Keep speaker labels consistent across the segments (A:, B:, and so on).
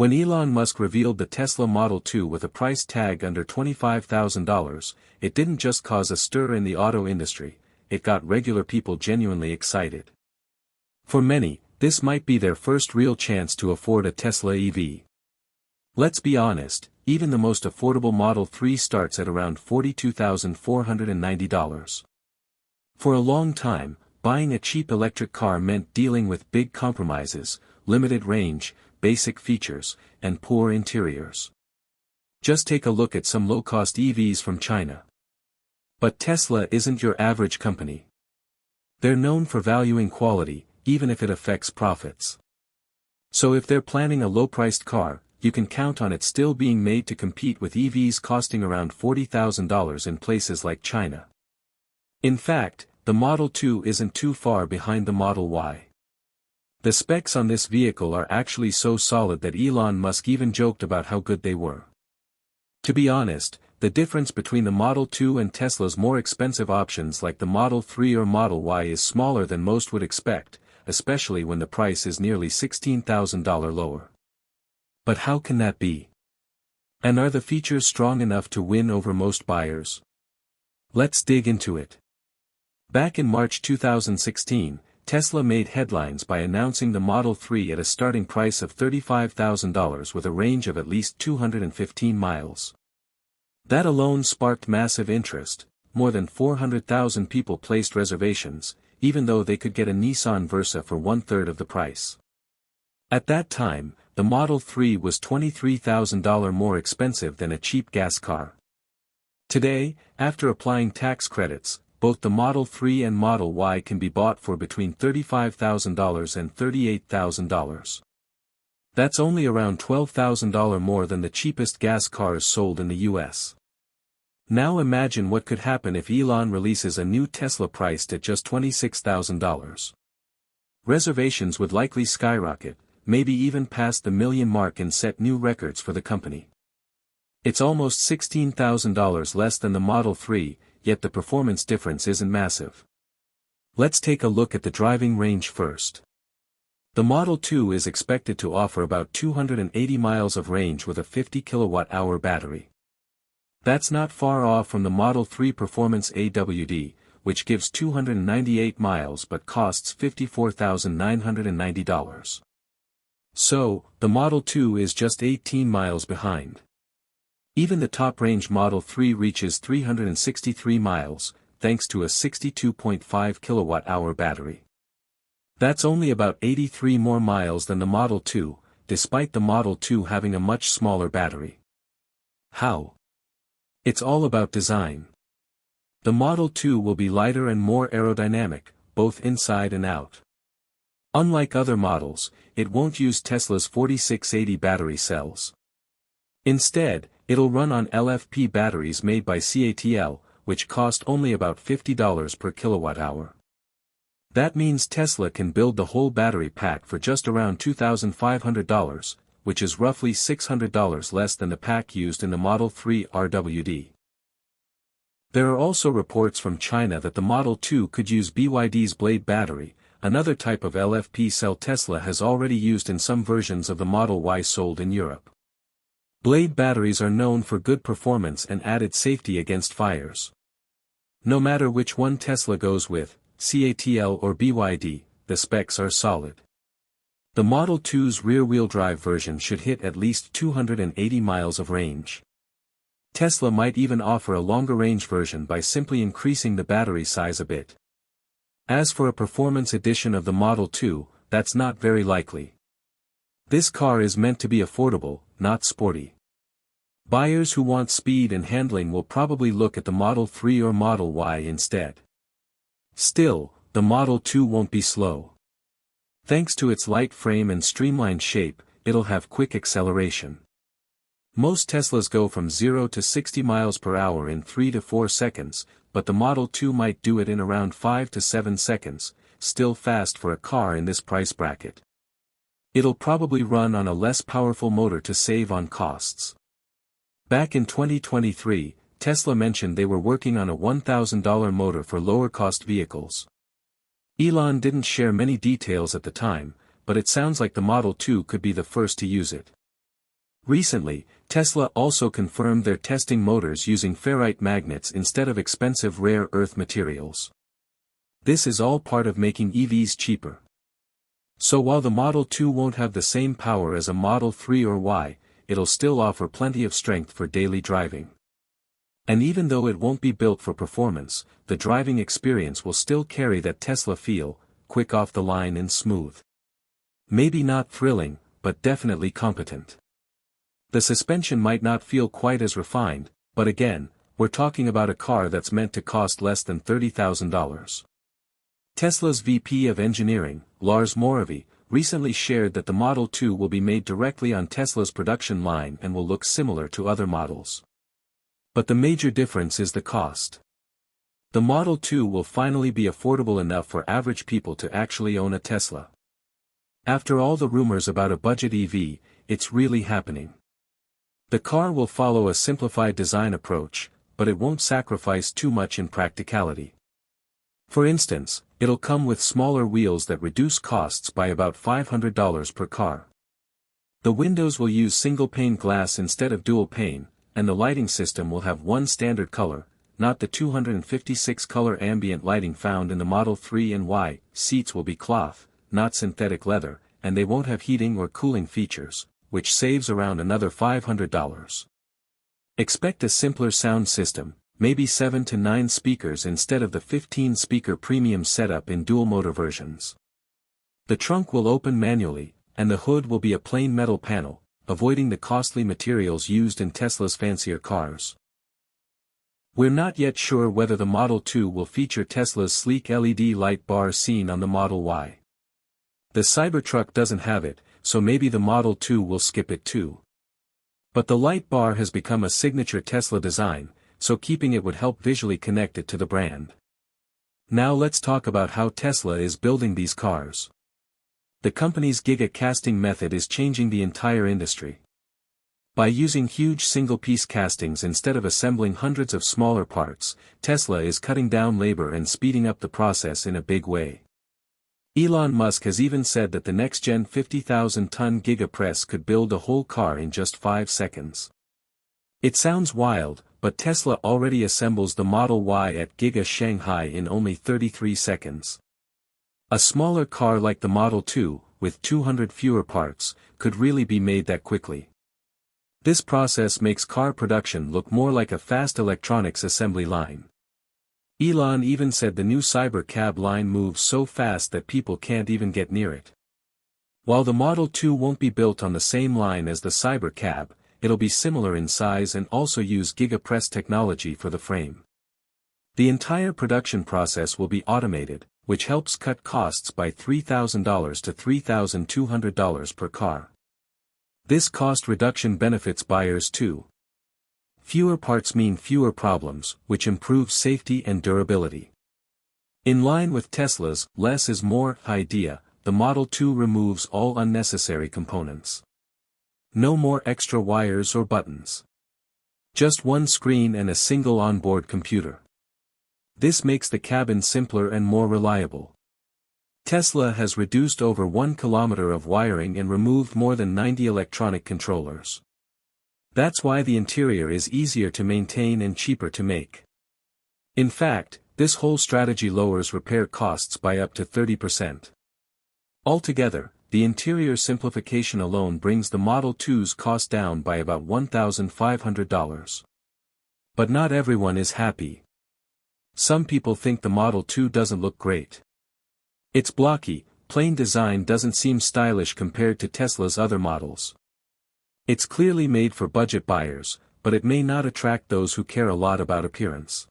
A: When Elon Musk revealed the Tesla Model 2 with a price tag under $25,000, it didn't just cause a stir in the auto industry, it got regular people genuinely excited. For many, this might be their first real chance to afford a Tesla EV. Let's be honest, even the most affordable Model 3 starts at around $42,490. For a long time, buying a cheap electric car meant dealing with big compromises, limited range, basic features, and poor interiors. Just take a look at some low-cost EVs from China. But Tesla isn't your average company. They're known for valuing quality, even if it affects profits. So if they're planning a low-priced car, you can count on it still being made to compete with EVs costing around $40,000 in places like China. In fact, the Model 2 isn't too far behind the Model Y. The specs on this vehicle are actually so solid that Elon Musk even joked about how good they were. To be honest, the difference between the Model 2 and Tesla's more expensive options like the Model 3 or Model Y is smaller than most would expect, especially when the price is nearly $16,000 lower. But how can that be? And are the features strong enough to win over most buyers? Let's dig into it. Back in March 2016, Tesla made headlines by announcing the Model 3 at a starting price of $35,000 with a range of at least 215 miles. That alone sparked massive interest. More than 400,000 people placed reservations, even though they could get a Nissan Versa for one-third of the price. At that time, the Model 3 was $23,000 more expensive than a cheap gas car. Today, after applying tax credits, both the Model 3 and Model Y can be bought for between $35,000 and $38,000. That's only around $12,000 more than the cheapest gas cars sold in the US. Now imagine what could happen if Elon releases a new Tesla priced at just $26,000. Reservations would likely skyrocket, maybe even past the million mark and set new records for the company. It's almost $16,000 less than the Model 3, yet the performance difference isn't massive. Let's take a look at the driving range first. The Model 2 is expected to offer about 280 miles of range with a 50 kilowatt-hour battery. That's not far off from the Model 3 Performance AWD, which gives 298 miles but costs $54,990. So, the Model 2 is just 18 miles behind. Even the top-range Model 3 reaches 363 miles, thanks to a 62.5 kilowatt-hour battery. That's only about 83 more miles than the Model 2, despite the Model 2 having a much smaller battery. How? It's all about design. The Model 2 will be lighter and more aerodynamic, both inside and out. Unlike other models, it won't use Tesla's 4680 battery cells. Instead, it'll run on LFP batteries made by CATL, which cost only about $50 per kilowatt-hour. That means Tesla can build the whole battery pack for just around $2,500, which is roughly $600 less than the pack used in the Model 3 RWD. There are also reports from China that the Model 2 could use BYD's Blade battery, another type of LFP cell Tesla has already used in some versions of the Model Y sold in Europe. Blade batteries are known for good performance and added safety against fires. No matter which one Tesla goes with, CATL or BYD, the specs are solid. The Model 2's rear-wheel drive version should hit at least 280 miles of range. Tesla might even offer a longer-range version by simply increasing the battery size a bit. As for a performance edition of the Model 2, that's not very likely. This car is meant to be affordable, not sporty. Buyers who want speed and handling will probably look at the Model 3 or Model Y instead. Still, the Model 2 won't be slow. Thanks to its light frame and streamlined shape, it'll have quick acceleration. Most Teslas go from 0 to 60 miles per hour in 3 to 4 seconds, but the Model 2 might do it in around 5 to 7 seconds, still fast for a car in this price bracket. It'll probably run on a less powerful motor to save on costs. Back in 2023, Tesla mentioned they were working on a $1,000 motor for lower-cost vehicles. Elon didn't share many details at the time, but it sounds like the Model 2 could be the first to use it. Recently, Tesla also confirmed they're testing motors using ferrite magnets instead of expensive rare earth materials. This is all part of making EVs cheaper. So while the Model 2 won't have the same power as a Model 3 or Y, it'll still offer plenty of strength for daily driving. And even though it won't be built for performance, the driving experience will still carry that Tesla feel, quick off the line and smooth. Maybe not thrilling, but definitely competent. The suspension might not feel quite as refined, but again, we're talking about a car that's meant to cost less than $30,000. Tesla's VP of Engineering, Lars Moravy, recently shared that the Model 2 will be made directly on Tesla's production line and will look similar to other models. But the major difference is the cost. The Model 2 will finally be affordable enough for average people to actually own a Tesla. After all the rumors about a budget EV, it's really happening. The car will follow a simplified design approach, but it won't sacrifice too much in practicality. For instance, it'll come with smaller wheels that reduce costs by about $500 per car. The windows will use single-pane glass instead of dual-pane, and the lighting system will have one standard color, not the 256-color ambient lighting found in the Model 3 and Y. Seats will be cloth, not synthetic leather, and they won't have heating or cooling features, which saves around another $500. Expect a simpler sound system, maybe 7 to 9 speakers instead of the 15-speaker premium setup in dual-motor versions. The trunk will open manually, and the hood will be a plain metal panel, avoiding the costly materials used in Tesla's fancier cars. We're not yet sure whether the Model 2 will feature Tesla's sleek LED light bar seen on the Model Y. The Cybertruck doesn't have it, so maybe the Model 2 will skip it too. But the light bar has become a signature Tesla design, so keeping it would help visually connect it to the brand. Now let's talk about how Tesla is building these cars. The company's Giga casting method is changing the entire industry. By using huge single-piece castings instead of assembling hundreds of smaller parts, Tesla is cutting down labor and speeding up the process in a big way. Elon Musk has even said that the next-gen 50,000-ton Giga Press could build a whole car in just 5 seconds. It sounds wild, but Tesla already assembles the Model Y at Giga Shanghai in only 33 seconds. A smaller car like the Model 2, with 200 fewer parts, could really be made that quickly. This process makes car production look more like a fast electronics assembly line. Elon even said the new Cybercab line moves so fast that people can't even get near it. While the Model 2 won't be built on the same line as the Cybercab, it'll be similar in size and also use Giga Press technology for the frame. The entire production process will be automated, which helps cut costs by $3,000 to $3,200 per car. This cost reduction benefits buyers too. Fewer parts mean fewer problems, which improves safety and durability. In line with Tesla's "less is more" idea, the Model 2 removes all unnecessary components. No more extra wires or buttons. Just one screen and a single onboard computer. This makes the cabin simpler and more reliable. Tesla has reduced over 1 kilometer of wiring and removed more than 90 electronic controllers. That's why the interior is easier to maintain and cheaper to make. In fact, this whole strategy lowers repair costs by up to 30%. Altogether, the interior simplification alone brings the Model 2's cost down by about $1,500. But not everyone is happy. Some people think the Model 2 doesn't look great. Its blocky, plain design doesn't seem stylish compared to Tesla's other models. It's clearly made for budget buyers, but it may not attract those who care a lot about appearance.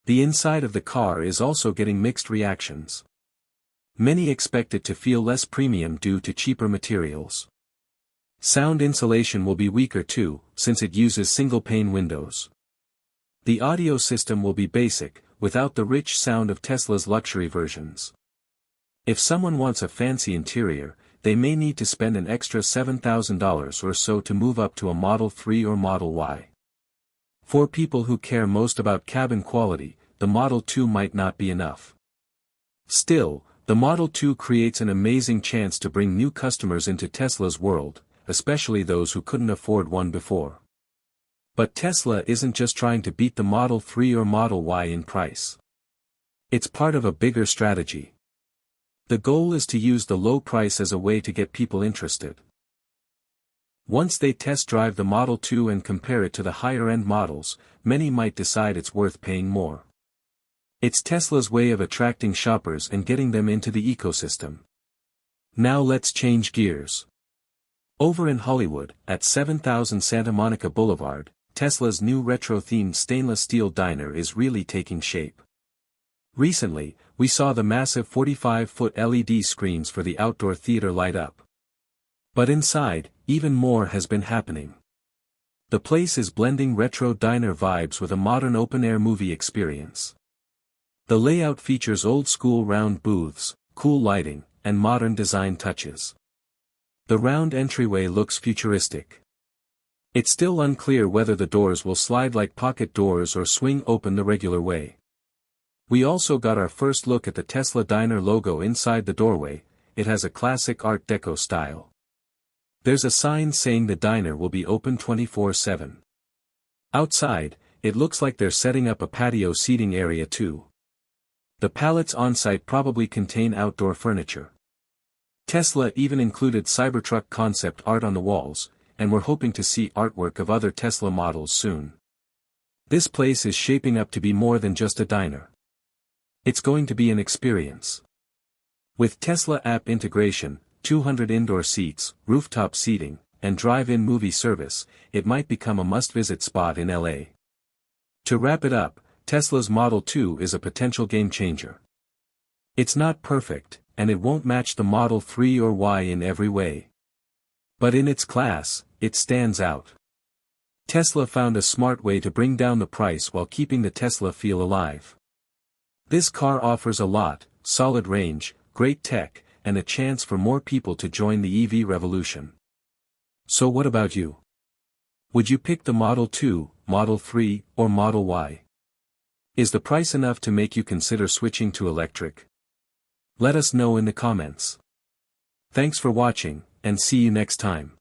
A: The inside of the car is also getting mixed reactions. Many expect it to feel less premium due to cheaper materials. Sound insulation will be weaker too, since it uses single-pane windows. The audio system will be basic, without the rich sound of Tesla's luxury versions. If someone wants a fancy interior, they may need to spend an extra $7,000 or so to move up to a Model 3 or Model Y. For people who care most about cabin quality, the Model 2 might not be enough. Still, the Model 2 creates an amazing chance to bring new customers into Tesla's world, especially those who couldn't afford one before. But Tesla isn't just trying to beat the Model 3 or Model Y in price. It's part of a bigger strategy. The goal is to use the low price as a way to get people interested. Once they test drive the Model 2 and compare it to the higher-end models, many might decide it's worth paying more. It's Tesla's way of attracting shoppers and getting them into the ecosystem. Now let's change gears. Over in Hollywood, at 7000 Santa Monica Boulevard, Tesla's new retro-themed stainless steel diner is really taking shape. Recently, we saw the massive 45-foot LED screens for the outdoor theater light up. But inside, even more has been happening. The place is blending retro diner vibes with a modern open-air movie experience. The layout features old-school round booths, cool lighting, and modern design touches. The round entryway looks futuristic. It's still unclear whether the doors will slide like pocket doors or swing open the regular way. We also got our first look at the Tesla Diner logo inside the doorway. It has a classic Art Deco style. There's a sign saying the diner will be open 24/7. Outside, it looks like they're setting up a patio seating area too. The pallets on-site probably contain outdoor furniture. Tesla even included Cybertruck concept art on the walls, and we're hoping to see artwork of other Tesla models soon. This place is shaping up to be more than just a diner. It's going to be an experience. With Tesla app integration, 200 indoor seats, rooftop seating, and drive-in movie service, it might become a must-visit spot in LA. To wrap it up, Tesla's Model 2 is a potential game-changer. It's not perfect, and it won't match the Model 3 or Y in every way. But in its class, it stands out. Tesla found a smart way to bring down the price while keeping the Tesla feel alive. This car offers a lot: solid range, great tech, and a chance for more people to join the EV revolution. So what about you? Would you pick the Model 2, Model 3, or Model Y? Is the price enough to make you consider switching to electric? Let us know in the comments. Thanks for watching, and see you next time.